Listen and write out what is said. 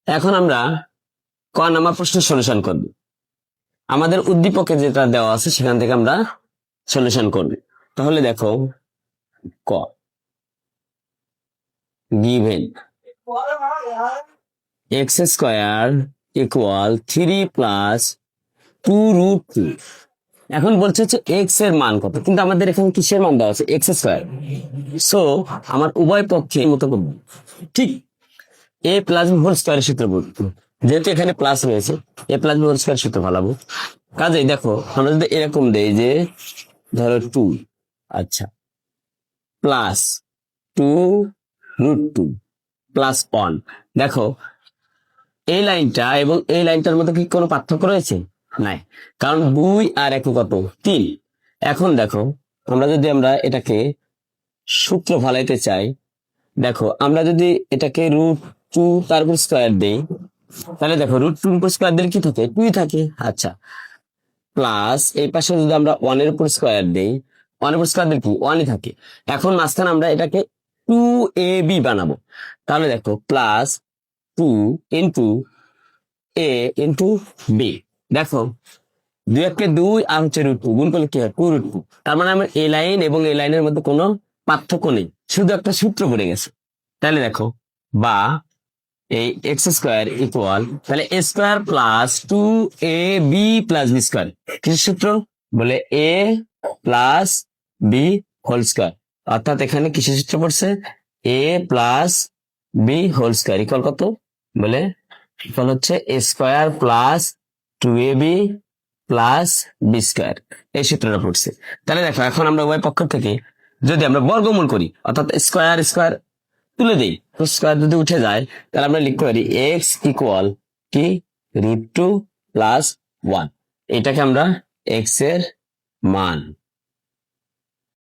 এখন আমরা ক নাম্বার প্রশ্নের সলিউশন করব। আমাদের উদ্দীপকে যেটা দেওয়া আছে সেখান থেকে আমরা সলিউশন করব। তাহলে দেখো ক, given x square equal 3 plus 2√2। এখন বলছে হচ্ছে x এর মান কত, কিন্তু আমাদের এখানে কিসের মান দেওয়া আছে? x square. সো আমার উভয় পক্ষে মতো করবো, ঠিক a প্লাস b হোল স্কয়ারের সূত্র বলবো। যেহেতু এখানে প্লাস রয়েছে, a plus b whole square সূত্র ফলাবো। কাজেই দেখো আমরা যদি এরকম দেই যে ধরো 2, আচ্ছা, প্লাস 2√2 প্লাস 1। দেখো এই লাইনটা এবং এই লাইনটার মধ্যে কি কোনো পার্থক্য রয়েছে? নাই, কারণ 2 আর 1 কত? 3। এখন দেখো আমরা এটাকে সূত্র ফলাইতে চাই, দেখো আমরা যদি এটাকে √2 তার উপর স্কয়ার দেই, তাহলে দেখো √2 উপর স্কয়ার দিলে কি থাকে? 2 থাকে। আচ্ছা, প্লাস এই পাশে যদি আমরা 1 এর উপর স্কয়ার দেই, 1 এর উপর স্কয়ার দিলে কি? 1ই থাকে। এখন মাঝখানে আমরা এটাকে 2ab বানাবো। তাহলে দেখো plus 2 into a into b। দেখো 2 একে 2 আর হচ্ছে √2 গুণ করলে কি হয়? 2√2। তার মানে আমার এই লাইন এবং এই লাইনের মধ্যে কোনো পার্থক্য নেই, শুধু একটা সূত্র পড়ে গেছে। তাহলে দেখো বা এই এক্স স্কোয়ার ইকুয়াল, তাহলে a square plus 2ab plus b square. কিসের সূত্র? বলে a plus b whole square. অর্থাৎ এখানে কিসের সূত্র পড়ছে? a plus b whole square equal কত? বলে ইকুয়াল হচ্ছে a square plus 2ab plus b square. এই সূত্রটা পড়ছে। তাহলে দেখো এখন আমরা উভয় পক্ষ থেকে যদি আমরা বর্গমূল করি, অর্থাৎ স্কোয়ার স্কোয়ার তুলে দিই, স্কোয়ার যদি উঠে যায়, তাহলে আমরা লিখতে পারি এক্স ইকুয়াল কি? √2 প্লাস 1। এটাকে আমরা এক্স এর মান